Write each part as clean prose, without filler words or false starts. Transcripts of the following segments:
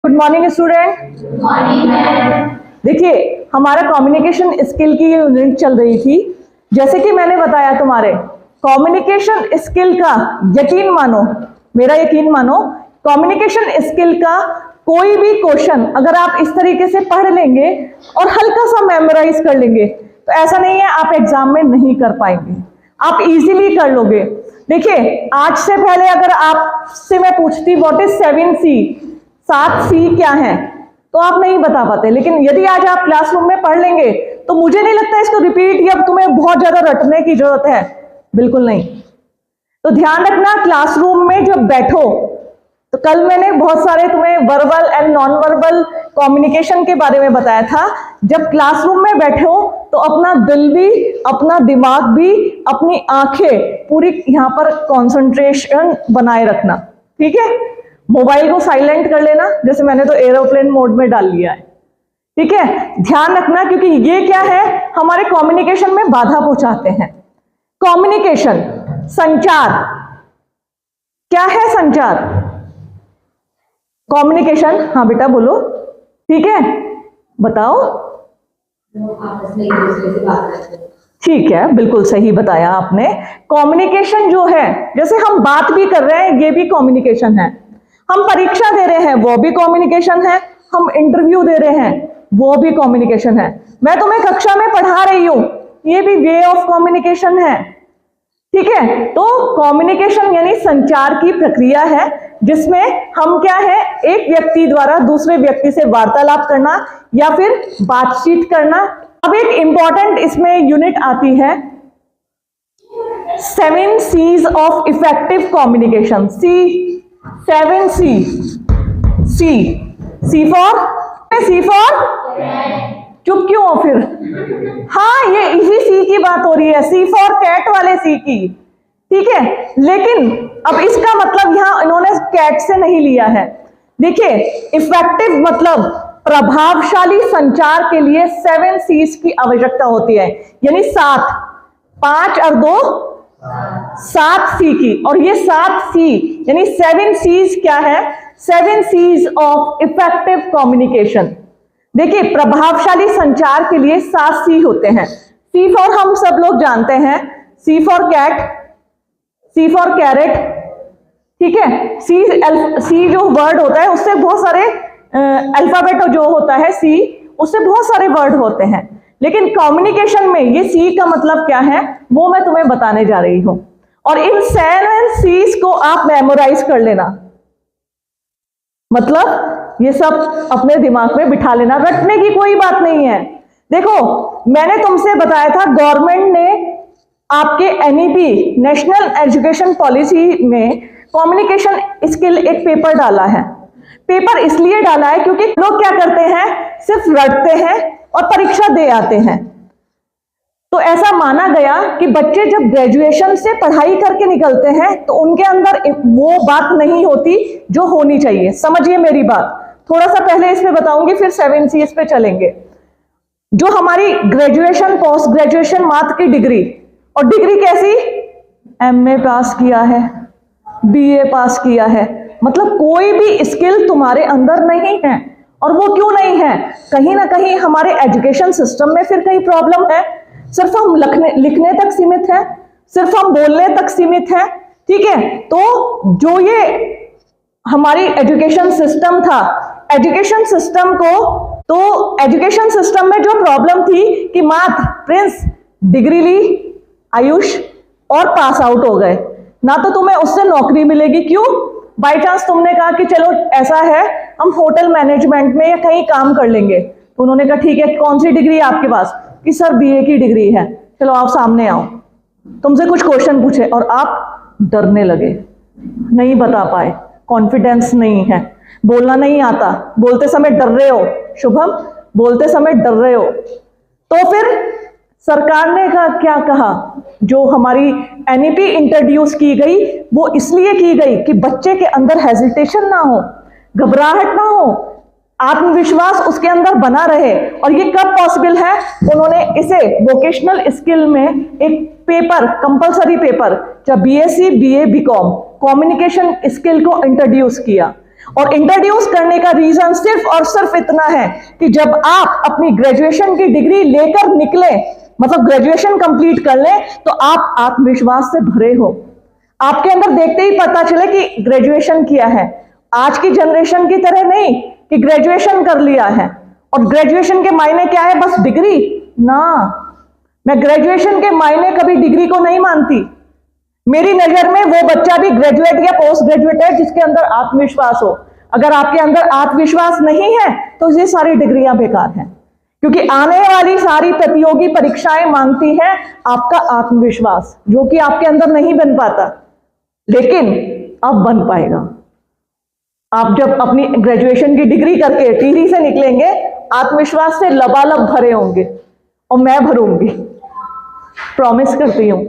Good morning student. देखिए, हमारा communication skill की यूनिट चल रही थी। जैसे कि मैंने बताया, तुम्हारे कम्युनिकेशन स्किल का यकीन मानो, मेरा यकीन मानो, कम्युनिकेशन स्किल का कोई भी क्वेश्चन अगर आप इस तरीके से पढ़ लेंगे और हल्का सा मेमोराइज कर लेंगे तो ऐसा नहीं है आप एग्जाम में नहीं कर पाएंगे, आप इजीली कर लोगे। देखिए, आज से पहले अगर आपसे मैं पूछती व्हाट इज 7C, 7C क्या है, तो आप नहीं बता पाते। लेकिन यदि आज आप क्लासरूम में पढ़ लेंगे तो मुझे नहीं लगता इसको रिपीट या तुम्हें बहुत ज्यादा रटने की जरूरत है, बिल्कुल नहीं। तो ध्यान रखना, क्लासरूम में जब बैठो तो कल मैंने बहुत सारे तुम्हें verbal and non verbal communication के बारे में बताया था। जब क्लासरूम में बैठो तो अपना दिल भी, अपना दिमाग भी, अपनी आंखें पूरी यहां पर कंसंट्रेशन बनाए रखना, ठीक है। मोबाइल को साइलेंट कर लेना, जैसे मैंने तो एरोप्लेन मोड में डाल लिया है, ठीक है। ध्यान रखना, क्योंकि ये क्या है, हमारे कम्युनिकेशन में बाधा पहुंचाते हैं। कम्युनिकेशन, संचार, क्या है संचार? कम्युनिकेशन, हाँ बेटा बोलो, ठीक है, बताओ। आपस में एक दूसरे से बात करते हैं। ठीक है, बिल्कुल सही बताया आपने। कम्युनिकेशन जो है, जैसे हम बात भी कर रहे हैं, ये भी कम्युनिकेशन है। हम परीक्षा दे रहे हैं, वो भी कम्युनिकेशन है। हम इंटरव्यू दे रहे हैं, वो भी कम्युनिकेशन है। मैं तुम्हें कक्षा में पढ़ा रही हूं, ये भी वे ऑफ कम्युनिकेशन है, ठीक है। तो कम्युनिकेशन यानी संचार की प्रक्रिया है, जिसमें हम क्या है, एक व्यक्ति द्वारा दूसरे व्यक्ति से वार्तालाप करना या फिर बातचीत करना। अब एक इंपॉर्टेंट इसमें यूनिट आती है, 7C's of effective communication. C, 7C, C for चुप क्यों हो फिर? हाँ, ये इसी सी की बात हो रही है, C फॉर कैट वाले सी की, ठीक है। लेकिन अब इसका मतलब यहां इन्होंने कैट से नहीं लिया है। देखिए, इफेक्टिव मतलब प्रभावशाली संचार के लिए 7C's की आवश्यकता होती है, यानी 7, 5 और 2 7C की। और ये 7C यानी 7C's क्या है? 7C's of effective communication. देखिए, प्रभावशाली संचार के लिए 7C होते हैं। C फॉर हम सब लोग जानते हैं, C for cat, C for carrot, ठीक है। C जो वर्ड होता है उससे बहुत सारे अल्फाबेट जो होता है C, उससे बहुत सारे वर्ड होते हैं। लेकिन कम्युनिकेशन में ये C का मतलब क्या है वो मैं तुम्हें बताने जा रही हूं। और इन 7C's को आप मेमोराइज कर लेना, मतलब ये सब अपने दिमाग में बिठा लेना, रटने की कोई बात नहीं है। देखो, मैंने तुमसे बताया था गवर्नमेंट ने आपके NEP नेशनल एजुकेशन पॉलिसी में कम्युनिकेशन स्किल एक पेपर डाला है। पेपर इसलिए डाला है क्योंकि लोग क्या करते हैं, सिर्फ रटते हैं और परीक्षा दे आते हैं। तो ऐसा माना गया कि बच्चे जब ग्रेजुएशन से पढ़ाई करके निकलते हैं तो उनके अंदर वो बात नहीं होती जो होनी चाहिए। समझिए मेरी बात, थोड़ा सा पहले इस पे बताऊंगी, फिर 7C इस पे चलेंगे। जो हमारी ग्रेजुएशन, पोस्ट ग्रेजुएशन मात्र की डिग्री, और डिग्री कैसी, MA पास किया है, BA पास किया है, मतलब कोई भी स्किल तुम्हारे अंदर नहीं है। और वो क्यों नहीं है? कहीं ना कहीं हमारे एजुकेशन सिस्टम में फिर कहीं प्रॉब्लम है। सिर्फ हम लिखने तक सीमित है, सिर्फ हम बोलने तक सीमित है, ठीक है। तो जो ये हमारी एजुकेशन सिस्टम था, एजुकेशन सिस्टम में जो प्रॉब्लम थी कि मात्र प्रिंस डिग्री ली, आयुष, और पास आउट हो गए, ना तो तुम्हें उससे नौकरी मिलेगी। क्यों? बाई चांस तुमने कहा कि चलो ऐसा है हम होटल मैनेजमेंट में या कहीं काम कर लेंगे, तो उन्होंने कहा ठीक है, कौन सी डिग्री है आपके पास? कि सर BA की डिग्री है। चलो आप सामने आओ, तुमसे कुछ क्वेश्चन पूछे और आप डरने लगे, नहीं बता पाए, कॉन्फिडेंस नहीं है, बोलना नहीं आता, बोलते समय डर रहे हो, शुभम बोलते समय डर रहे हो। तो फिर सरकार ने क्या कहा, जो हमारी NEP इंट्रोड्यूस की गई वो इसलिए की गई कि बच्चे के अंदर हेजिटेशन ना हो, घबराहट ना हो, आत्मविश्वास उसके अंदर बना रहे। और ये कब पॉसिबल है? उन्होंने इसे वोकेशनल स्किल में एक पेपर, कंपलसरी पेपर, जब BSc BA BCom communication skill को इंट्रोड्यूस किया। और इंट्रोड्यूस करने का रीजन सिर्फ और सिर्फ इतना है कि जब आप अपनी ग्रेजुएशन की डिग्री लेकर निकले, मतलब ग्रेजुएशन कंप्लीट कर लें, तो आप आत्मविश्वास से भरे हो। आपके अंदर देखते ही पता चले कि ग्रेजुएशन किया है। आज की जनरेशन की तरह नहीं कि ग्रेजुएशन कर लिया है और ग्रेजुएशन के मायने क्या है, बस डिग्री ना। मैं ग्रेजुएशन के मायने कभी डिग्री को नहीं मानती। मेरी नजर में वो बच्चा भी ग्रेजुएट या पोस्ट ग्रेजुएट है जिसके अंदर आत्मविश्वास हो। अगर आपके अंदर आत्मविश्वास नहीं है तो ये सारी डिग्रियां बेकार हैं, क्योंकि आने वाली सारी प्रतियोगी परीक्षाएं मांगती हैं आपका आत्मविश्वास, जो कि आपके अंदर नहीं बन पाता, लेकिन अब बन पाएगा। आप जब अपनी ग्रेजुएशन की डिग्री करके टिहरी से निकलेंगे, आत्मविश्वास से लबालब भरे होंगे, और मैं भरूंगी, प्रॉमिस करती हूं।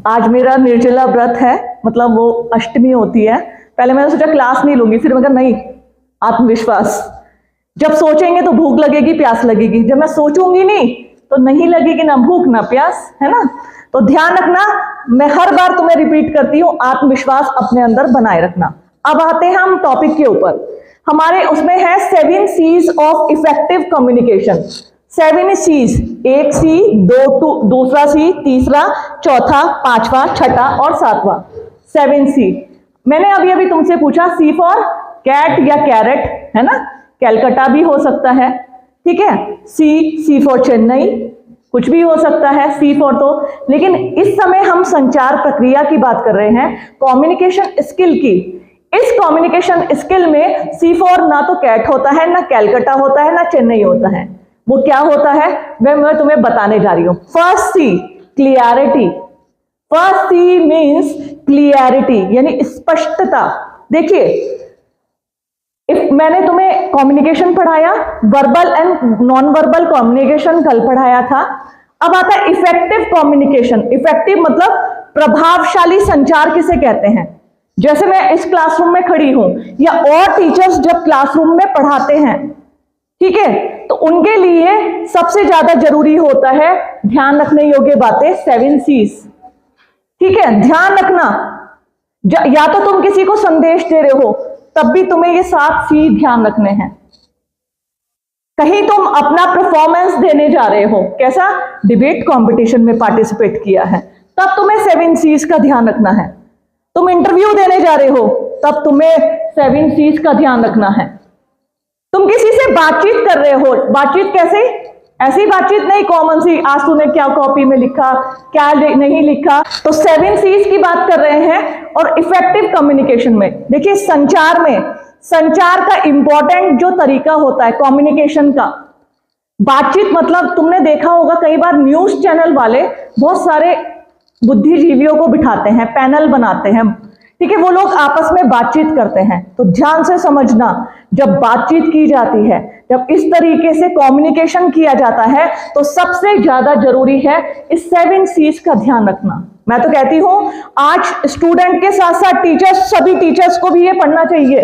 आज मेरा निर्जला व्रत है, मतलब वो अष्टमी होती है। पहले मैंने सोचा क्लास नहीं लूंगी, फिर मैं कहा नहीं, आत्मविश्वास। जब सोचेंगे तो भूख लगेगी, प्यास लगेगी। जब मैं सोचूंगी नहीं तो नहीं लगेगी ना भूख ना प्यास, है ना। तो ध्यान रखना, मैं हर बार तुम्हें रिपीट करती हूँ, आत्मविश्वास अपने अंदर बनाए रखना। अब आते हैं हम टॉपिक के ऊपर। हमारे उसमें है 7 C's of effective communication. 7 C's, 1 C, 2 C, तीसरा, चौथा, पांचवा, छठा और सातवां। 7 C। मैंने अभी अभी तुमसे पूछा C फॉर कैट या कैरेट, है ना, कैलकाटा भी हो सकता है, ठीक है। C फॉर चेन्नई, कुछ भी हो सकता है C फॉर तो। लेकिन इस समय हम संचार प्रक्रिया की बात कर रहे हैं, कम्युनिकेशन स्किल की। इस कम्युनिकेशन स्किल में C फॉर ना तो कैट होता है, ना कैलकाटा होता है, ना चेन्नई होता है। वो क्या होता है मैं तुम्हें बताने जा रही हूं। First C, clarity. First C means clarity, यानी स्पष्टता। देखिए, मैंने तुम्हें कम्युनिकेशन पढ़ाया, verbal and non verbal communication कल पढ़ाया था। अब आता है इफेक्टिव कम्युनिकेशन। इफेक्टिव मतलब प्रभावशाली संचार किसे कहते हैं। जैसे मैं इस क्लासरूम में खड़ी हूं, या और टीचर्स जब क्लासरूम में पढ़ाते हैं, ठीक है, तो उनके लिए सबसे ज्यादा जरूरी होता है ध्यान रखने योग्य बातें, 7 C's, ठीक है। ध्यान रखना, या तो तुम किसी को संदेश दे रहे हो तब भी तुम्हें ये 7 C ध्यान रखने हैं। कहीं तुम अपना परफॉर्मेंस देने जा रहे हो, कैसा, डिबेट कंपटीशन में पार्टिसिपेट किया है, तब तुम्हें 7 C's का ध्यान रखना है। तुम इंटरव्यू देने जा रहे हो तब तुम्हें 7 C's का ध्यान रखना है। तुम किसी से बातचीत कर रहे हो, बातचीत कैसे, ऐसी बातचीत नहीं कॉमन सी, आज तूने क्या कॉपी में लिखा, क्या नहीं लिखा। तो 7 C's की बात कर रहे हैं। और इफेक्टिव कम्युनिकेशन में देखिए, संचार में, संचार का इंपॉर्टेंट जो तरीका होता है कम्युनिकेशन का, बातचीत मतलब तुमने देखा होगा कई बार न्यूज चैनल वाले बहुत सारे बुद्धिजीवियों को बिठाते हैं, पैनल बनाते हैं, ठीक है, वो लोग आपस में बातचीत करते हैं। तो ध्यान से समझना, जब बातचीत की जाती है, जब इस तरीके से कम्युनिकेशन किया जाता है, तो सबसे ज्यादा जरूरी है इस 7 C's का ध्यान रखना। मैं तो कहती हूं आज स्टूडेंट के साथ साथ टीचर्स, सभी टीचर्स को भी ये पढ़ना चाहिए,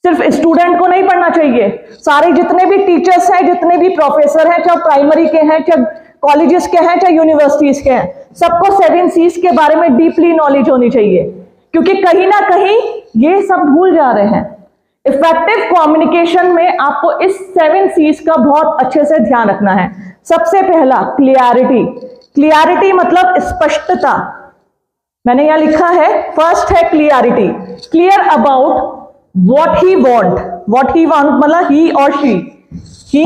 सिर्फ स्टूडेंट को नहीं पढ़ना चाहिए। सारे जितने भी टीचर्स हैं, जितने भी प्रोफेसर हैं, चाहे प्राइमरी के हैं, चाहे कॉलेजेस के हैं, चाहे यूनिवर्सिटीज के हैं, सबको 7 C's के बारे में डीपली नॉलेज होनी चाहिए, क्योंकि कहीं ना कहीं ये सब भूल जा रहे हैं। इफेक्टिव कम्युनिकेशन में आपको इस 7 C's का बहुत अच्छे से ध्यान रखना है। सबसे पहला क्लियरिटी। क्लियरिटी मतलब स्पष्टता। मैंने यहां लिखा है, फर्स्ट है clarity, clear about what he want. What he want मतलब ही और शी, ही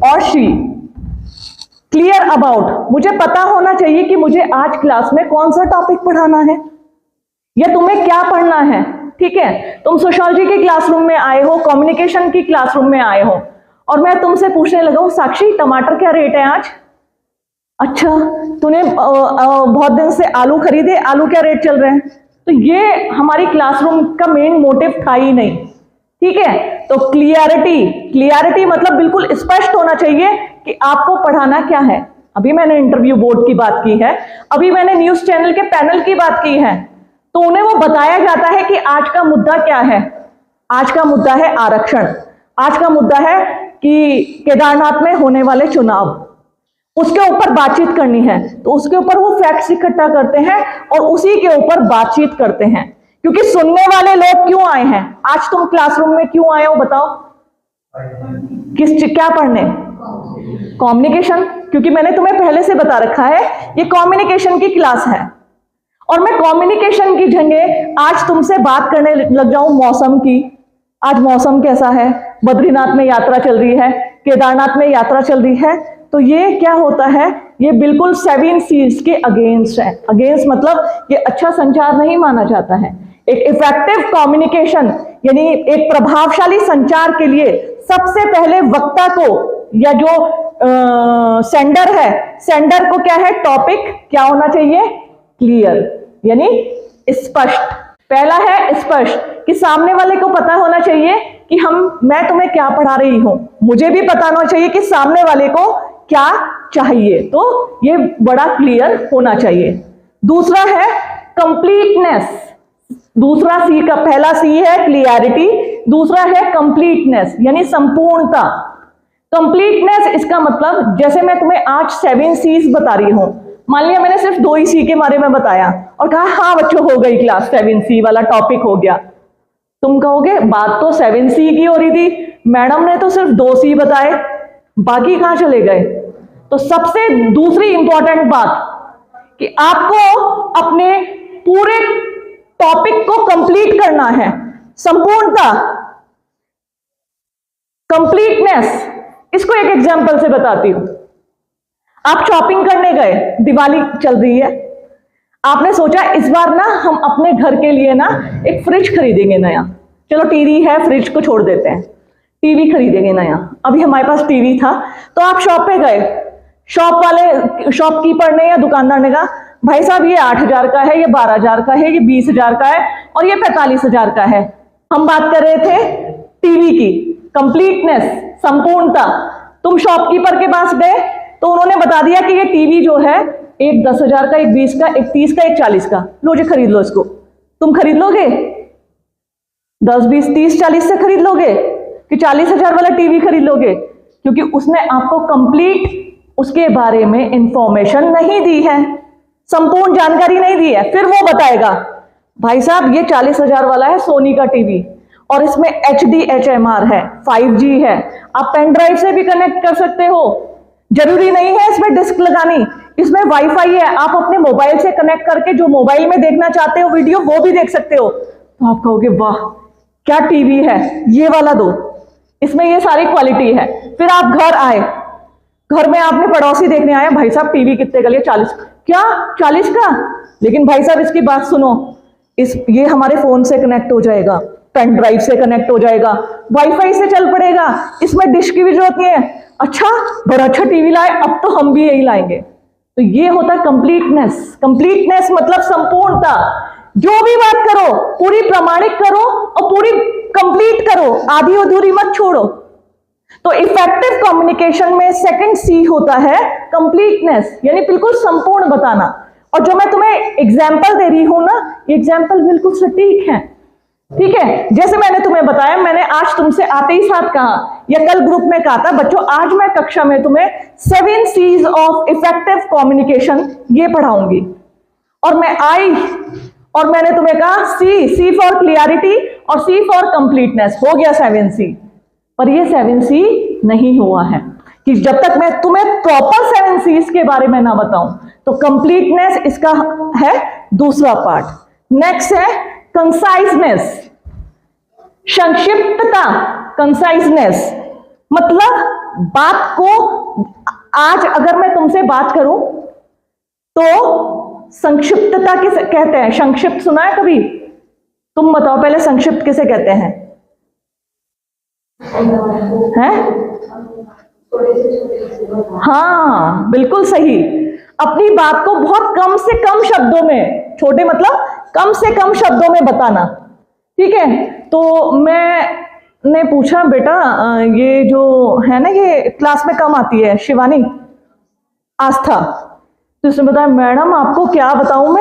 और शी। क्लियर अबाउट, मुझे पता होना चाहिए कि मुझे आज क्लास में कौन सा टॉपिक पढ़ाना है या तुम्हें क्या पढ़ना है, ठीक है। तुम सोशियोलॉजी के क्लासरूम में आए हो, कम्युनिकेशन की क्लासरूम में आए हो, और मैं तुमसे पूछने लगा हूं, साक्षी टमाटर क्या रेट है आज? अच्छा, तूने बहुत दिन से आलू खरीदे, आलू क्या रेट चल रहे हैं? तो ये हमारी क्लासरूम का मेन मोटिव था ही नहीं, ठीक है। तो क्लियरिटी, क्लियरिटी मतलब बिल्कुल स्पष्ट होना चाहिए कि आपको पढ़ाना क्या है। अभी मैंने इंटरव्यू बोर्ड की बात की है, अभी मैंने न्यूज चैनल के पैनल की बात की है, तो उन्हें वो बताया जाता है कि आज का मुद्दा क्या है। आज का मुद्दा है आरक्षण, आज का मुद्दा है कि केदारनाथ में होने वाले चुनाव, उसके ऊपर बातचीत करनी है, तो उसके ऊपर वो फैक्ट्स इकट्ठा करते हैं और उसी के ऊपर बातचीत करते हैं। क्योंकि सुनने वाले लोग क्यों आए हैं आज? तुम क्लासरूम में क्यों आए हो बताओ? क्या पढ़ने? कम्युनिकेशन। क्योंकि मैंने तुम्हें पहले से बता रखा है ये कम्युनिकेशन की क्लास है, और मैं कम्युनिकेशन की जगह आज तुमसे बात करने लग जाऊं मौसम की। आज मौसम कैसा है? बद्रीनाथ में यात्रा चल रही है, केदारनाथ में यात्रा चल रही है, तो ये क्या होता है? ये बिल्कुल 7 C's के अगेंस्ट है। अगेंस्ट मतलब ये अच्छा संचार नहीं माना जाता है। एक इफेक्टिव कम्युनिकेशन यानी एक प्रभावशाली संचार के लिए सबसे पहले वक्ता को या जो सेंडर है, सेंडर को क्या है? टॉपिक क्या होना चाहिए? क्लियर यानी स्पष्ट। पहला है स्पष्ट, कि सामने वाले को पता होना चाहिए कि मैं तुम्हें क्या पढ़ा रही हूं, मुझे भी पता होना चाहिए कि सामने वाले को क्या चाहिए, तो ये बड़ा क्लियर होना चाहिए। दूसरा है कंप्लीटनेस। दूसरा सी का पहला सी है क्लियरिटी, दूसरा है कंप्लीटनेस यानी संपूर्णता। कंप्लीटनेस इसका मतलब जैसे मैं तुम्हें आज 7 C's बता रही हूं, मान लिया मैंने सिर्फ 2 ही सी के बारे में बताया और कहा हाँ बच्चों हो गई क्लास, 7 C वाला टॉपिक हो गया। तुम कहोगे बात तो 7 C की हो रही थी, मैडम ने तो सिर्फ 2 C बताए, बाकी कहां चले गए? तो सबसे दूसरी इंपॉर्टेंट बात कि आपको अपने पूरे टॉपिक को कंप्लीट करना है। संपूर्णता, कंप्लीटनेस, इसको एक एग्जांपल से बताती हूं। आप शॉपिंग करने गए, दिवाली चल रही है, आपने सोचा इस बार ना हम अपने घर के लिए ना एक फ्रिज खरीदेंगे नया। चलो टीवी है, फ्रिज को छोड़ देते हैं, टीवी खरीदेंगे नया। अभी हमारे पास टीवी था, तो आप शॉप पे गए, शॉपकीपर ने या दुकानदार ने कहा भाई साहब ये 8,000 का है, ये 12,000 का है, ये 20,000 का है और ये 45,000 का है। हम बात कर रहे थे टीवी की कंप्लीटनेस, संपूर्णता। तुम शॉपकीपर के पास गए तो उन्होंने बता दिया कि ये टीवी जो है एक 10,000 का, एक 20 का, एक 30 का, एक 40 का, लो जी खरीद लो इसको। तुम खरीद लोगे? 10, 20, 30, 40 से खरीद लोगे कि 40,000 वाला टीवी खरीद लोगे? क्योंकि उसने आपको कंप्लीट उसके बारे में इंफॉर्मेशन नहीं दी है, संपूर्ण जानकारी नहीं दी है। फिर वो बताएगा भाई साहब ये 40,000 वाला है सोनी का टीवी और इसमें HD HMR है, 5G है, आप पेन ड्राइव से भी कनेक्ट कर सकते हो, जरूरी नहीं है इसमें डिस्क लगानी, इसमें वाईफाई है, आप अपने मोबाइल से कनेक्ट करके जो मोबाइल में देखना चाहते हो वीडियो वो भी देख सकते हो। तो आप कहोगे वाह क्या टीवी है, ये वाला दो, इसमें ये सारी क्वालिटी है। फिर आप घर आए, घर में आपने पड़ोसी देखने आए, भाई साहब टीवी कितने का लिया? 40। क्या 40 का? लेकिन भाई साहब इसकी बात सुनो, ये हमारे फोन से कनेक्ट हो जाएगा, पेन ड्राइव से कनेक्ट हो जाएगा, वाईफाई से चल पड़ेगा, इसमें डिश की भी जरूरत नहीं है। अच्छा बड़ा अच्छा टीवी लाए, अब तो हम भी यही लाएंगे। तो ये होता है कंप्लीटनेस। कंप्लीटनेस मतलब संपूर्णता। जो भी बात करो पूरी प्रामाणिक करो और पूरी कंप्लीट करो, आधी अधूरी मत छोड़ो। तो इफेक्टिव कम्युनिकेशन में सेकंड सी होता है कंप्लीटनेस, यानी बिल्कुल संपूर्ण बताना। और जो मैं तुम्हें एग्जाम्पल दे रही हूं ना, ये एग्जाम्पल बिल्कुल सटीक है, ठीक है? जैसे मैंने तुम्हें बताया, मैंने आज तुमसे आते ही साथ कहा या कल ग्रुप में कहा था बच्चों आज मैं कक्षा में तुम्हें 7 C's ऑफ इफेक्टिव कम्युनिकेशन ये पढ़ाऊंगी। और मैं आई और मैंने तुम्हें कहा सी फॉर क्लियरिटी और सी फॉर कंप्लीटनेस, हो गया 7 C। पर ये 7 C नहीं हुआ है कि जब तक मैं तुम्हें प्रॉपर 7 C's के बारे में ना बताऊं। तो कंप्लीटनेस इसका है दूसरा पार्ट। नेक्स्ट है कंसाइजनेस, संक्षिप्तता। कंसाइजनेस मतलब बात को, आज अगर मैं तुमसे बात करूं तो संक्षिप्तता किसे कहते हैं? संक्षिप्त सुना है कभी? तुम बताओ पहले, संक्षिप्त किसे कहते हैं? हाँ बिल्कुल सही। अपनी बात को बहुत कम से कम शब्दों में, छोटे मतलब कम से कम शब्दों में बताना, ठीक है? तो मैंने पूछा बेटा ये जो है ना ये क्लास में कम आती है शिवानी, आस्था, तो उसने बताया मैडम आपको क्या बताऊं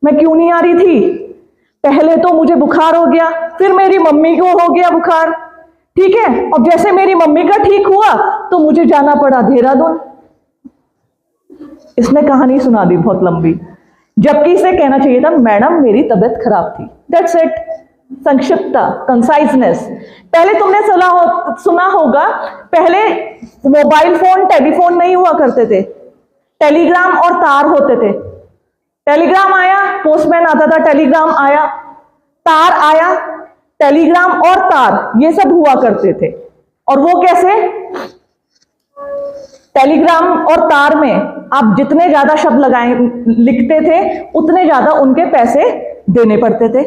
मैं क्यों नहीं आ रही थी। पहले तो मुझे बुखार हो गया, फिर मेरी मम्मी को हो गया बुखार, ठीक है? और जैसे मेरी मम्मी का ठीक हुआ तो मुझे जाना पड़ा देहरादून। इसने कहानी सुना दी बहुत लंबी जबकि इसे कहना चाहिए था मैडम मेरी तबीयत खराब थी। That's it. संक्षिप्तता, कंसाइजनेस। पहले तुमने सुना होगा, पहले मोबाइल फोन, टेलीफोन नहीं हुआ करते थे, टेलीग्राम और तार होते थे। टेलीग्राम आया, पोस्टमैन आता था, टेलीग्राम आया, तार आया, टेलीग्राम और तार ये सब हुआ करते थे। और वो कैसे? टेलीग्राम और तार में आप जितने ज्यादा शब्द लिखते थे उतने ज्यादा उनके पैसे देने पड़ते थे।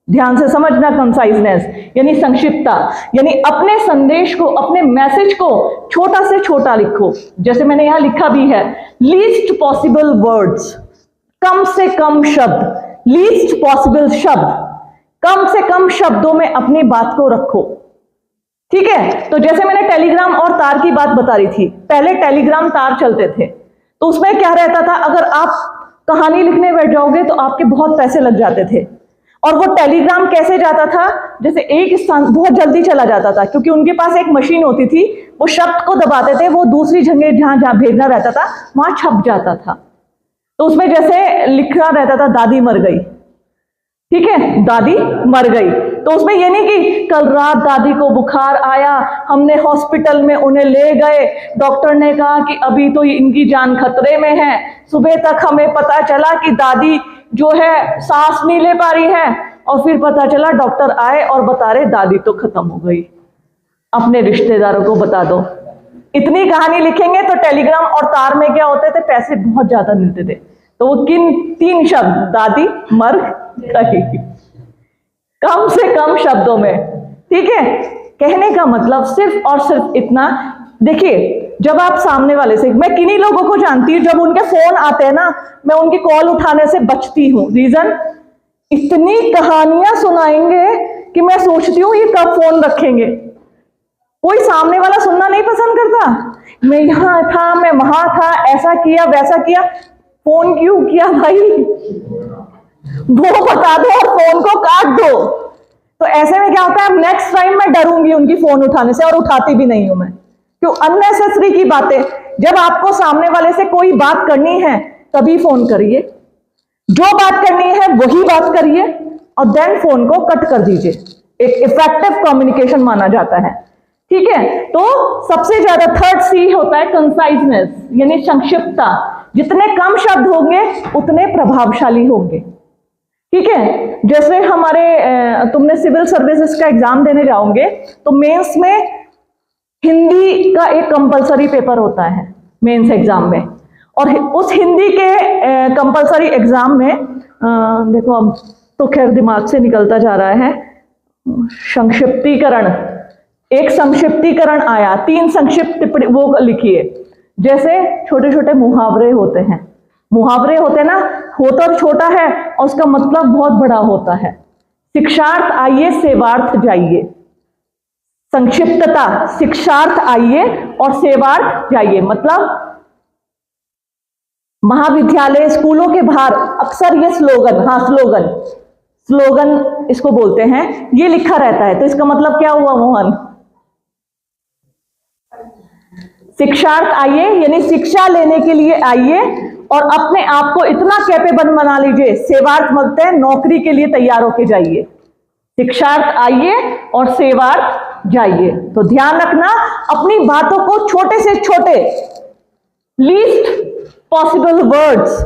ध्यान से समझना, कंसाइजनेस यानी संक्षिप्तता, यानी अपने संदेश को, अपने मैसेज को छोटा से छोटा लिखो। जैसे मैंने यहां लिखा भी है, लीस्ट पॉसिबल वर्ड्स, कम से कम शब्द, लीस्ट पॉसिबल शब्द, कम से कम शब्दों में अपनी बात को रखो। ठीक है। तो जैसे मैंने टेलीग्राम और तार की बात बता रही थी, पहले टेलीग्राम तार चलते थे, तो उसमें क्या रहता था, अगर आप कहानी लिखने बैठ जाओगे तो आपके बहुत पैसे लग जाते थे। और वो टेलीग्राम कैसे जाता था, जैसे एक स्थान बहुत जल्दी चला जाता था, क्योंकि उनके पास एक मशीन होती थी, वो शब्द को दबाते थे, वो दूसरी जगह जहां भेजना रहता था वहां छप जाता था। तो उसमें जैसे लिखा रहता था दादी मर गई, ठीक है, दादी मर गई, तो उसमें ये नहीं कि कल रात दादी को बुखार आया, हमने हॉस्पिटल में उन्हें ले गए, डॉक्टर ने कहा कि अभी तो इनकी जान खतरे में है, सुबह तक हमें पता चला कि दादी जो है सांस नहीं ले पा रही है, और फिर पता चला डॉक्टर आए और बता रहे दादी तो खत्म हो गई, अपने रिश्तेदारों को बता दो। इतनी कहानी लिखेंगे तो टेलीग्राम और तार में क्या होते थे, पैसे बहुत ज्यादा मिलते थे। तो वो किन 3 शब्द, दादी मर गई, कम से कम शब्दों में। ठीक है। कहने का मतलब सिर्फ और सिर्फ इतना। देखिए, जब आप सामने वाले से, मैं किन्हीं लोगों को जानती हूं जब उनके फोन आते हैं ना, मैं उनकी कॉल उठाने से बचती हूं। रीजन, इतनी कहानियां सुनाएंगे कि मैं सोचती हूं ये कब फोन रखेंगे। कोई सामने वाला सुनना नहीं पसंद करता, मैं यहां था, मैं वहां था, ऐसा किया वैसा किया। फोन क्यों किया भाई, वो बता दो और फोन को काट दो। तो ऐसे में क्या होता है, नेक्स्ट टाइम मैं डरूंगी उनकी फोन उठाने से, और उठाती भी नहीं हूं मैं। क्यों? अननेसेसरी की बातें। जब आपको सामने वाले से कोई बात करनी है तभी फोन करिए, जो बात करनी है वही बात करिए, और देन फोन को कट कर दीजिए। एक इफेक्टिव कम्युनिकेशन माना जाता है। ठीक है। तो सबसे ज्यादा 3rd C होता है कंसाइजनेस, यानी संक्षिप्तता। जितने कम शब्द होंगे उतने प्रभावशाली होंगे। ठीक है। जैसे हमारे तुमने सिविल सर्विसेज का एग्जाम देने जाओगे तो मेंस में हिंदी का एक कंपलसरी पेपर होता है मेंस एग्जाम में, और उस हिंदी के कंपलसरी एग्जाम में देखो, अब तो खैर दिमाग से निकलता जा रहा है, संक्षिप्तीकरण, एक संक्षिप्तीकरण आया, 3 संक्षिप्त टिप्पणी वो लिखिए। जैसे छोटे छोटे मुहावरे होते हैं, मुहावरे होते हैं ना, होता तो छोटा है और उसका मतलब बहुत बड़ा होता है। शिक्षार्थ आइए सेवार्थ जाइए, संक्षिप्तता, शिक्षार्थ आइए और सेवार्थ जाइए। मतलब महाविद्यालय, स्कूलों के बाहर अक्सर ये स्लोगन, स्लोगन इसको बोलते हैं, ये लिखा रहता है। तो इसका मतलब क्या हुआ मोहन? शिक्षार्थ आइए यानी शिक्षा लेने के लिए आइए और अपने आप को इतना कैपेबल बना लीजिए। सेवार्थ बोलते हैं नौकरी के लिए तैयार होके जाइए। शिक्षार्थ आइए और सेवार्थ जाइए। तो ध्यान रखना, अपनी बातों को छोटे से छोटे, लीस्ट पॉसिबल वर्ड्स,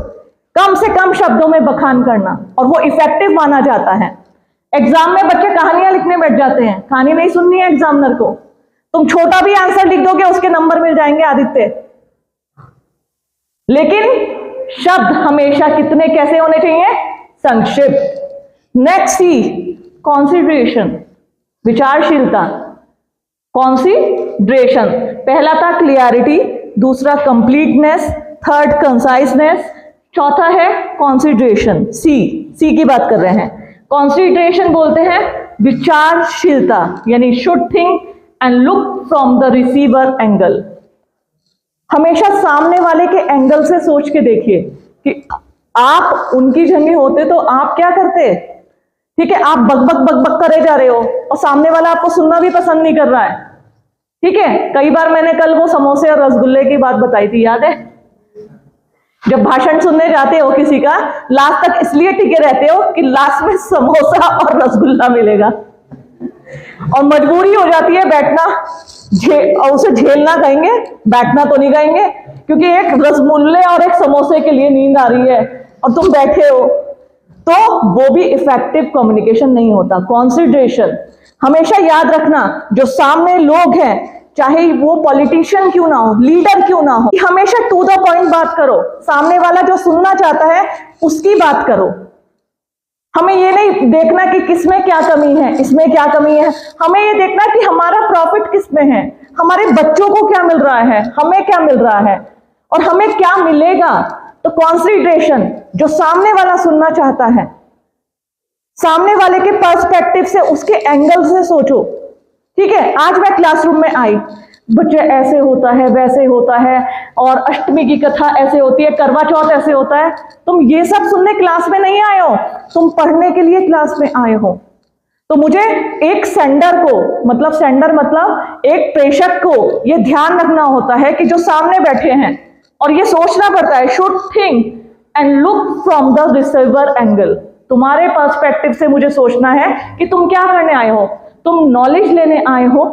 कम से कम शब्दों में बखान करना, और वो इफेक्टिव माना जाता है। एग्जाम में बच्चे कहानियां लिखने बैठ जाते हैं, कहानी नहीं सुननी है एग्जामिनर को। तुम छोटा भी आंसर लिख दोगे उसके नंबर मिल जाएंगे आदित्य। लेकिन शब्द हमेशा कितने कैसे होने चाहिए? संक्षिप्त। नेक्स्ट सी, कॉन्सिडरेशन, विचारशीलता। कॉन्सिडरेशन, पहला था क्लियरिटी, दूसरा कंप्लीटनेस, 3rd कंसाइजनेस, चौथा है कॉन्सिडरेशन। सी की बात कर रहे हैं। कॉन्सिडरेशन बोलते हैं विचारशीलता, यानी should think and look from the receiver angle. हमेशा सामने वाले के एंगल से सोच के देखिए कि आप उनकी जगह होते तो आप क्या करते। ठीक है, आप बक करे जा रहे हो और सामने वाला आपको सुनना भी पसंद नहीं कर रहा है। ठीक है, कई बार मैंने कल वो समोसे और रसगुल्ले की बात बताई थी, याद है? जब भाषण सुनने जाते हो किसी का, लास्ट तक इसलिए टिके रहते हो कि लास्ट में समोसा और रसगुल्ला मिलेगा, और मजबूरी हो जाती है बैठना, और उसे झेलना कहेंगे, बैठना तो नहीं कहेंगे, क्योंकि एक रसगुल्ले और एक समोसे के लिए नींद आ रही है और तुम बैठे हो, तो वो भी इफेक्टिव कम्युनिकेशन नहीं होता। कंसिडरेशन, हमेशा याद रखना, जो सामने लोग हैं, चाहे वो पॉलिटिशियन क्यों ना हो, लीडर क्यों ना हो, हमेशा टू द पॉइंट बात करो। सामने वाला जो सुनना चाहता है उसकी बात करो। हमें ये नहीं देखना कि किसमें क्या कमी है, इसमें क्या कमी है, हमें ये देखना कि हमारा प्रॉफिट किसमें है, हमारे बच्चों को क्या मिल रहा है, हमें क्या मिल रहा है और हमें क्या मिलेगा। तो कंसिडरेशन, जो सामने वाला सुनना चाहता है, सामने वाले के पर्सपेक्टिव से, उसके एंगल से सोचो। ठीक है, आज मैं क्लासरूम में आई, बच्चे ऐसे होता है, वैसे होता है, और अष्टमी की कथा ऐसे होती है, करवा चौथ ऐसे होता है। तुम ये सब सुनने क्लास में नहीं आए हो, तुम पढ़ने के लिए क्लास में आए हो। तो मुझे एक सेंडर को, मतलब सेंडर मतलब एक प्रेषक को, ये ध्यान रखना होता है कि जो सामने बैठे हैं, और ये सोचना पड़ता है, should think and look from the receiver angle. तुम्हारे पर्सपेक्टिव से मुझे सोचना है कि तुम क्या करने आए हो, तुम नॉलेज लेने आए हो।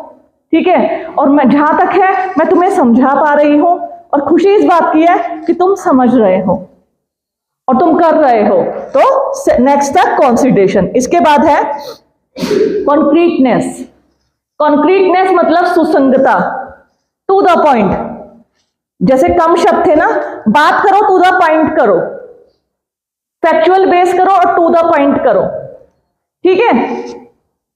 ठीक है, और मैं जहां तक है मैं तुम्हें समझा पा रही हूं, और खुशी इस बात की है कि तुम समझ रहे हो और तुम कर रहे हो। तो नेक्स्ट तक कंसिडरेशन। इसके बाद है कॉन्क्रीटनेस। कॉन्क्रीटनेस मतलब सुसंगता, टू द पॉइंट। जैसे कम शब्द थे ना, बात करो टू द पॉइंट करो, फैक्चुअल बेस करो और टू द पॉइंट करो। ठीक है,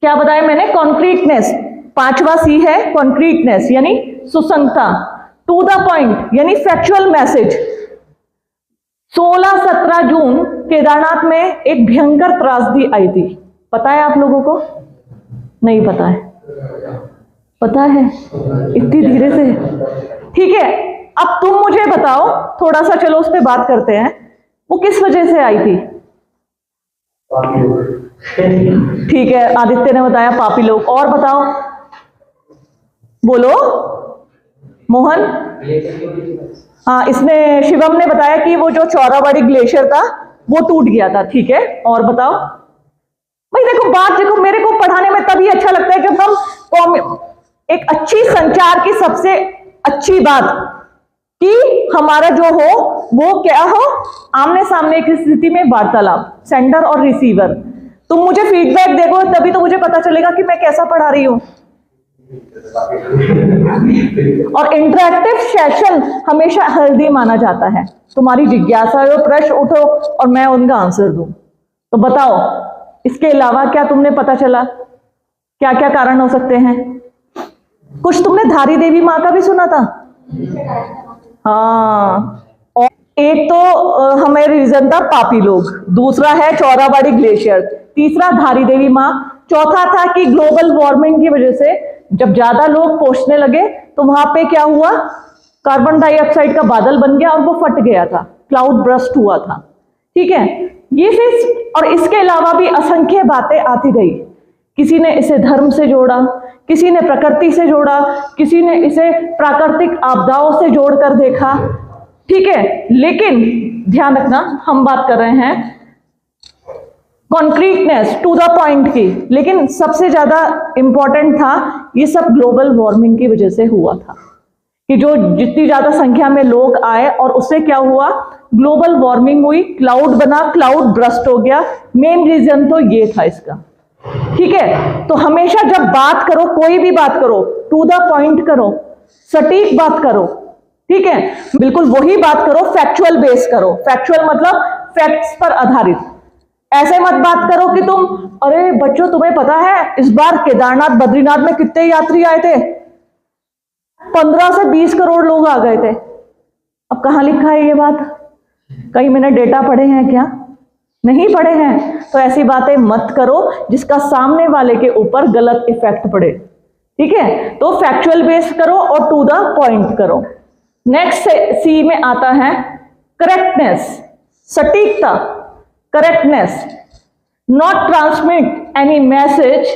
क्या बताया मैंने, कॉन्क्रीटनेस, 5वां सी है कॉन्क्रीटनेस यानी सुसंगता, टू द पॉइंट यानी फैक्चुअल मैसेज। 16-17 जून केदारनाथ में एक भयंकर त्रासदी आई थी, पता है आप लोगों को? नहीं पता है? पता है, इतनी धीरे से। ठीक है, अब तुम मुझे बताओ थोड़ा सा, चलो उस पर बात करते हैं, वो किस वजह से आई थी? ठीक है, आदित्य ने बताया पापी लोग। और बताओ, बोलो मोहन। हाँ, इसने, शिवम ने बताया कि वो जो चौराबाड़ी ग्लेशियर था वो टूट गया था। ठीक है, और बताओ भाई। देखो बात, देखो मेरे को पढ़ाने में तभी अच्छा लगता है जब हम एक अच्छी संचार की सबसे अच्छी बात कि हमारा जो हो वो क्या हो, आमने सामने की स्थिति में वार्तालाप, सेंडर और रिसीवर। तुम मुझे फीडबैक देखो तभी तो मुझे पता चलेगा कि मैं कैसा पढ़ा रही हूं। और इंटरैक्टिव सेशन हमेशा हेल्दी माना जाता है। तुम्हारी जिज्ञासा हो, प्रश्न उठो और मैं उनका आंसर दूं। तो बताओ, इसके अलावा क्या तुमने पता चला, क्या क्या कारण हो सकते हैं? कुछ तुमने धारी देवी माँ का भी सुना था? हाँ, और एक तो हमें रीजन था पापी लोग, दूसरा है चौराबाड़ी ग्लेशियर, तीसरा धारी देवी माँ, चौथा था कि ग्लोबल वार्मिंग की वजह से जब ज्यादा लोग पहुंचने लगे तो वहां पे क्या हुआ, कार्बन डाइऑक्साइड का बादल बन गया और वो फट गया था, क्लाउड ब्रस्ट हुआ था। ठीक है, ये से, और इसके अलावा भी असंख्य बातें आती गई। किसी ने इसे धर्म से जोड़ा, किसी ने प्रकृति से जोड़ा, किसी ने इसे प्राकृतिक आपदाओं से जोड़कर देखा। ठीक है, लेकिन ध्यान रखना, हम बात कर रहे हैं कॉन्क्रीटनेस, टू द पॉइंट की। लेकिन सबसे ज्यादा इंपॉर्टेंट था, ये सब ग्लोबल वार्मिंग की वजह से हुआ था कि जो जितनी ज्यादा संख्या में लोग आए और उससे क्या हुआ, ग्लोबल वार्मिंग हुई, क्लाउड बना, क्लाउड ब्रस्ट हो गया। मेन रीजन तो ये था इसका। ठीक है, तो हमेशा जब बात करो, कोई भी बात करो, टू द पॉइंट करो, सटीक बात करो। ठीक है, बिल्कुल वही बात करो, फैक्चुअल बेस करो। फैक्चुअल मतलब फैक्ट्स पर आधारित। ऐसे मत बात करो कि तुम, अरे बच्चों तुम्हें पता है इस बार केदारनाथ बद्रीनाथ में कितने यात्री आए थे? 15 से 20 करोड़ लोग आ गए थे। अब कहां लिखा है ये बात? कहीं मैंने डेटा पढ़े हैं क्या? नहीं पढ़े हैं। तो ऐसी बातें मत करो जिसका सामने वाले के ऊपर गलत इफेक्ट पड़े। ठीक है, तो फैक्चुअल बेस करो और टू द पॉइंट करो। नेक्स्ट सी में आता है करेक्टनेस, सटीकता, correctness. Not transmit any message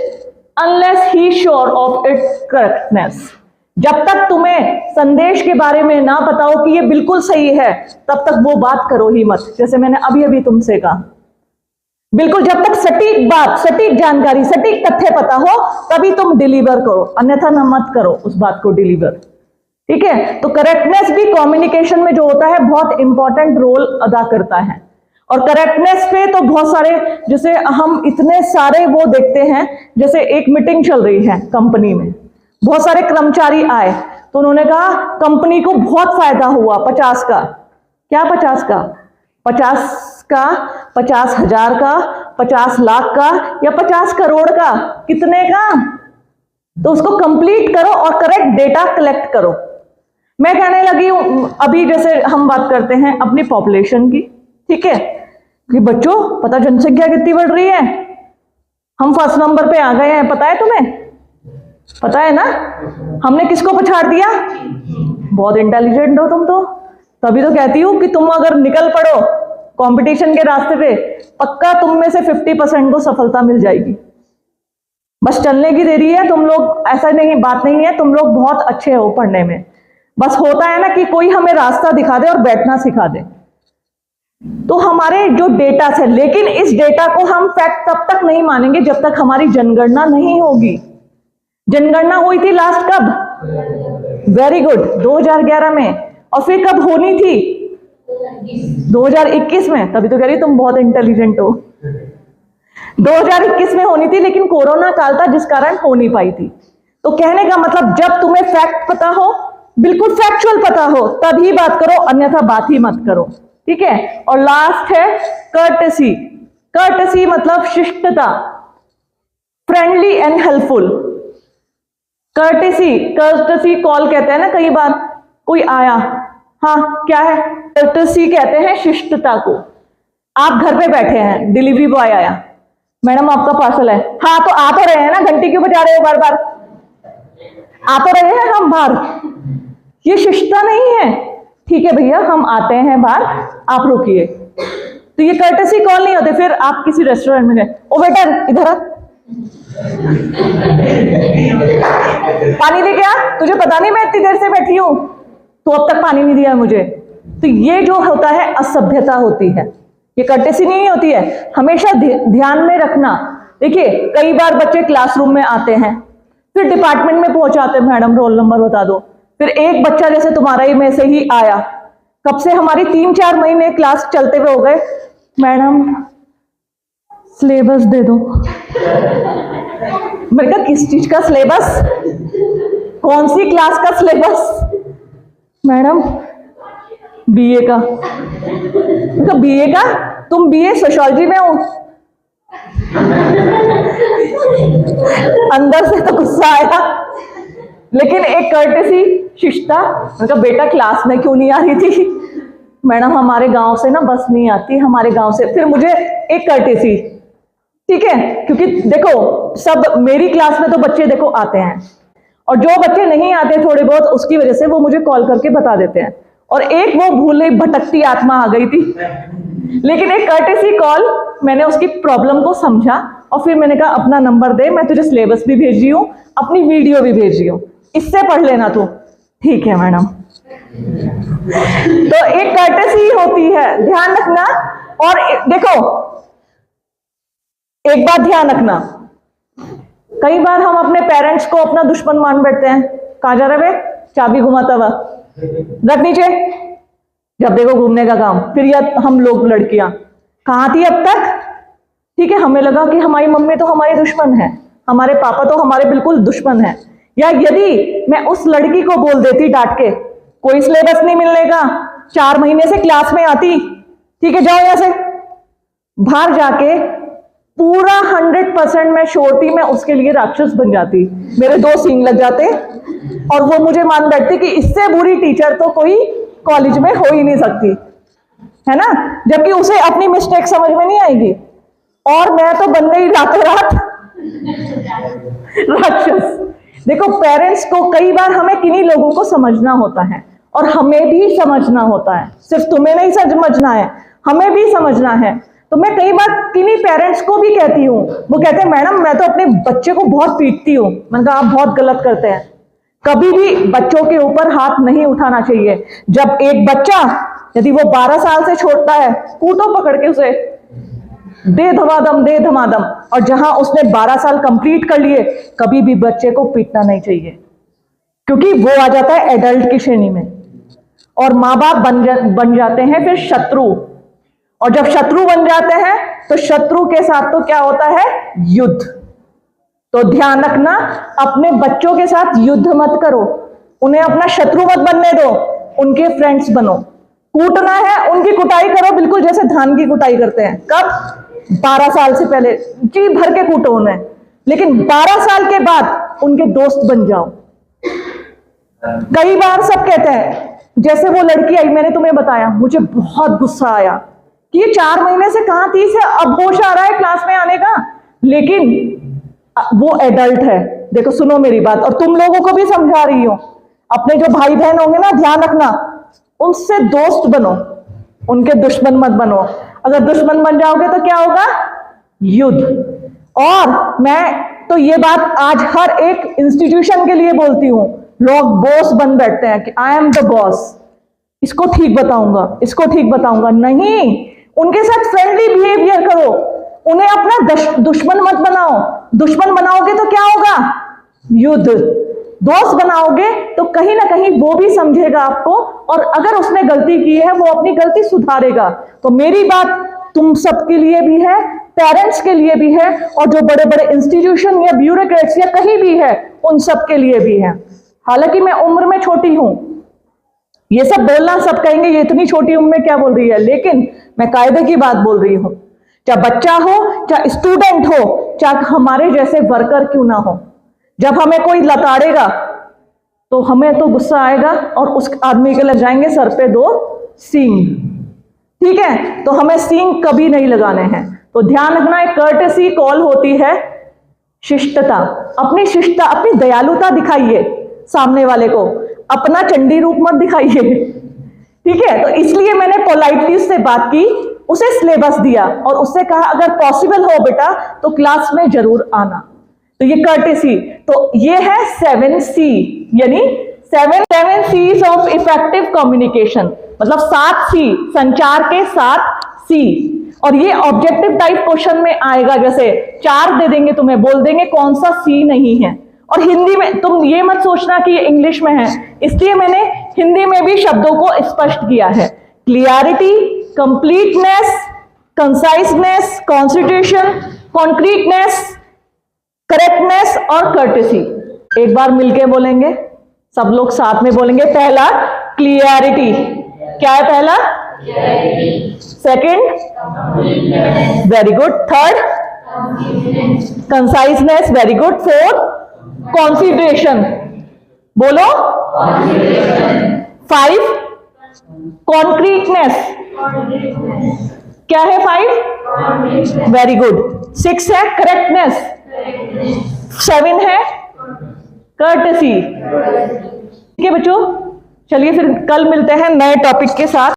unless he sure of its correctness. जब तक तुम्हें संदेश के बारे में ना पता हो कि ये बिल्कुल सही है, तब तक वो बात करो ही मत। जैसे मैंने अभी अभी तुमसे कहा, बिल्कुल जब तक सटीक बात, सटीक जानकारी, सटीक तथ्य पता हो तभी तुम डिलीवर करो, अन्यथा ना मत करो उस बात को डिलीवर। ठीक है, तो करेक्टनेस भी कम्युनिकेशन में जो होता है बहुत इंपॉर्टेंट रोल अदा करता है। और करेक्टनेस पे तो बहुत सारे, जैसे हम इतने सारे वो देखते हैं, जैसे एक मीटिंग चल रही है कंपनी में, बहुत सारे कर्मचारी आए तो उन्होंने कहा कंपनी को बहुत फायदा हुआ 50 का, क्या 50 का, 50 का, 50,000 का, 50 लाख का या 50 करोड़ का, कितने का? तो उसको कंप्लीट करो और करेक्ट डेटा कलेक्ट करो। मैं कहने लगी हूं, अभी जैसे हम बात करते हैं अपनी पॉपुलेशन की, ठीक है, कि बच्चों पता जनसंख्या कितनी बढ़ रही है, हम फर्स्ट नंबर पे आ गए हैं, पता है तुम्हें? पता है ना? हमने किसको पछाड़ दिया? बहुत इंटेलिजेंट हो तुम तो, तभी तो कहती हूं कि तुम अगर निकल पड़ो कंपटीशन के रास्ते पे, पक्का तुम में से 50% को सफलता मिल जाएगी। बस चलने की देरी है। तुम लोग, ऐसा नहीं, बात नहीं है, तुम लोग बहुत अच्छे हो पढ़ने में, बस होता है ना कि कोई हमें रास्ता दिखा दे और बैठना सिखा दे। तो हमारे जो डेटा है, लेकिन इस डेटा को हम फैक्ट तब तक नहीं मानेंगे जब तक हमारी जनगणना नहीं होगी। जनगणना हुई थी लास्ट कब? वेरी गुड, 2011 में। और फिर कब होनी थी? 2021 में। तभी तो कह रही तुम बहुत इंटेलिजेंट हो। 2021 में होनी थी, लेकिन कोरोना काल था जिस कारण हो नहीं पाई थी। तो कहने का मतलब, जब तुम्हें फैक्ट पता हो, बिल्कुल फैक्चुअल पता हो, तभी बात करो, अन्यथा बात ही मत करो। ठीक है। और लास्ट है कर्टेसी। कर्टेसी मतलब शिष्टता, friendly and helpful. Courtesy, courtesy call कहते हैं ना, कई बार कोई आया, हाँ क्या है, कर्टेसी कहते हैं शिष्टता को। आप घर पे बैठे हैं, डिलीवरी बॉय आया, मैडम आपका पार्सल है, हाँ तो आ तो रहे हैं ना, घंटी क्यों बजा रहे हो बार बार, आ तो रहे हैं हम बाहर, ये शिष्टता नहीं है। ठीक है भैया हम आते हैं बाहर, आप रुकिए। तो ये कर्टेसी कॉल नहीं होते। फिर आप किसी रेस्टोरेंट में गए, ओ वेटर इधर आ, पानी लेके आ, तुझे पता नहीं मैं इतनी देर से बैठी हूं, तो अब तक पानी नहीं दिया मुझे। तो ये जो होता है असभ्यता होती है, ये कर्टेसी नहीं होती है। हमेशा ध्यान में रखना। देखिए कई बार बच्चे क्लासरूम में आते हैं, फिर डिपार्टमेंट में पहुंचाते हैं, मैडम रोल नंबर बता दो। फिर एक बच्चा जैसे तुम्हारा ही में से ही आया, कब से हमारी 3-4 महीने क्लास चलते हुए हो गए, मैडम सिलेबस दे दो। मैंने कहा किस चीज का सिलेबस, कौन सी क्लास का सिलेबस? मैडम बीए का। मैंने कहा बीए का? तुम बीए सोशियोलॉजी में हो? अंदर से तो गुस्सा आया, लेकिन एक कर्टेसी, शिष्टता। मैंने कहा बेटा क्लास में क्यों नहीं आ रही थी? मैडम हमारे गांव से ना बस नहीं आती, हमारे गांव से। फिर मुझे एक कर्टेसी, ठीक है, क्योंकि देखो सब मेरी क्लास में तो बच्चे देखो आते हैं, और जो बच्चे नहीं आते थोड़े बहुत, उसकी वजह से वो मुझे कॉल करके बता देते हैं। और एक वो भूले भटकती आत्मा आ गई थी, लेकिन एक कर्टेसी कॉल, मैंने उसकी प्रॉब्लम को समझा और फिर मैंने कहा अपना नंबर दे, मैं तुझे सिलेबस भी भेज रही हूँ, अपनी वीडियो भी भेज रही हूँ, इससे पढ़ लेना तू। ठीक है मैडम। तो एक कर्टेसी होती है, ध्यान रखना। और देखो एक बात ध्यान रखना, कई बार हम अपने पेरेंट्स को अपना दुश्मन मान बैठते हैं। कहां जा रहे बे, चाबी घुमाता हुआ, रख नीचे, जब देखो घूमने का काम। फिर या हम लोग लड़कियां कहां थी अब तक? ठीक है, हमें लगा कि हमारी मम्मी तो हमारी दुश्मन है, हमारे पापा तो हमारे बिल्कुल दुश्मन है। या यदि मैं उस लड़की को बोल देती डांट के, कोई सिलेबस नहीं मिलने का, 4 महीने से क्लास में आती, ठीक है जाओ यहां से, बाहर जाके पूरा 100% मैं छोड़ती, मैं उसके लिए राक्षस बन जाती, मेरे 2 सींग लग जाते और वो मुझे मान बैठती कि इससे बुरी टीचर तो कोई कॉलेज में हो ही नहीं सकती, है ना। जबकि उसे अपनी मिस्टेक समझ में नहीं आएगी, और मैं तो बन गई रातों रात राक्षस। देखो पेरेंट्स को कई बार हमें किन्हीं लोगों को समझना होता है, और हमें भी समझना होता है, सिर्फ तुम्हें नहीं समझना है, हमें भी समझना है। तो मैं कई बार किन्हीं पेरेंट्स को भी कहती हूँ, वो कहते हैं मैडम मैं तो अपने बच्चे को बहुत पीटती हूँ। मैंने कहा आप बहुत गलत करते हैं, कभी भी बच्चों के ऊपर हाथ नहीं उठाना चाहिए। जब एक बच्चा यदि वो 12 साल से छोड़ता है, कूटो पकड़ के उसे, दे धमादम दे धमादम। और जहां उसने 12 साल कंप्लीट कर लिए, कभी भी बच्चे को पीटना नहीं चाहिए, क्योंकि वो आ जाता है एडल्ट की श्रेणी में। और माँ बाप बन जाते हैं फिर शत्रु, और जब शत्रु बन जाते हैं तो शत्रु के साथ तो क्या होता है, युद्ध। तो ध्यान रखना, अपने बच्चों के साथ युद्ध मत करो, उन्हें अपना शत्रु मत बनने दो, उनके फ्रेंड्स बनो। कूटना है, उनकी कुटाई करो, बिल्कुल जैसे धान की कुटाई करते हैं। कब? 12 साल से पहले जी भर के कूटो उन्हें, लेकिन 12 साल के बाद उनके दोस्त बन जाओ। कई बार सब कहते हैं, जैसे वो लड़की आई, मैंने तुम्हें बताया, मुझे बहुत गुस्सा आया कि ये 4 महीने से कहां थी, से अब होश आ रहा है क्लास में आने का, लेकिन वो एडल्ट है। देखो सुनो मेरी बात, और तुम लोगों को भी समझा रही हूं, अपने जो भाई बहन होंगे ना, ध्यान रखना, उनसे दोस्त बनो, उनके दुश्मन मत बनो। अगर दुश्मन बन जाओगे तो क्या होगा, युद्ध। और मैं तो ये बात आज हर एक इंस्टीट्यूशन के लिए बोलती हूं, लोग बॉस बन बैठते हैं कि आई एम द बॉस, इसको ठीक बताऊंगा, इसको ठीक बताऊंगा। नहीं, उनके साथ फ्रेंडली बिहेवियर करो, उन्हें अपना दुश्मन मत बनाओ। दुश्मन बनाओगे तो क्या होगा, युद्ध। दोस्त बनाओगे तो कहीं ना कहीं वो भी समझेगा आपको, और अगर उसने गलती की है वो अपनी गलती सुधारेगा। तो मेरी बात तुम सबके लिए भी है, पेरेंट्स के लिए भी है, और जो बड़े बड़े इंस्टीट्यूशन या ब्यूरोक्रेट्स या कहीं भी है, उन सब के लिए भी है। हालांकि मैं उम्र में छोटी हूं, ये सब बोलना सब कहेंगे ये इतनी छोटी उम्र में क्या बोल रही है, लेकिन मैं कायदे की बात बोल रही हूं। चाहे बच्चा हो, चाहे स्टूडेंट हो, चाहे हमारे जैसे वर्कर क्यों ना हो, जब हमें कोई लताड़ेगा तो हमें तो गुस्सा आएगा, और उस आदमी के लग जाएंगे सर पे 2 सींग। ठीक है, तो हमें सींग कभी नहीं लगाने हैं। तो ध्यान रखना, एक कर्टेसी कॉल होती है शिष्टता। अपनी शिष्टता, अपनी दयालुता दिखाइए सामने वाले को, अपना चंडी रूप मत दिखाइए। ठीक है, तो इसलिए मैंने पोलाइटली से बात की, उसे सिलेबस दिया और उससे कहा अगर पॉसिबल हो बेटा तो क्लास में जरूर आना। तो ये कर्टेसी, तो ये है 7C, यानी 7 C's ऑफ इफेक्टिव कम्युनिकेशन, मतलब 7 C, संचार के 7 C। और ये ऑब्जेक्टिव टाइप क्वेश्चन में आएगा, जैसे 4 दे देंगे तुम्हें, बोल देंगे कौन सा C नहीं है। और हिंदी में तुम ये मत सोचना कि ये इंग्लिश में है, इसलिए मैंने हिंदी में भी शब्दों को स्पष्ट किया है। Clarity, completeness, conciseness, concentration, concreteness, correctness और कर्टेसी। एक बार मिलके बोलेंगे, सब लोग साथ में बोलेंगे। पहला क्लियरिटी, क्या है पहला? Second, very good. Third, conciseness, very good. Fourth, concentration, बोलो। 5, कॉन्क्रीटनेस, क्या है 5? Very good. 6 है करेक्टनेस, 7 है कर्टेसी। ठीक है बच्चों, चलिए फिर कल मिलते हैं नए टॉपिक के साथ।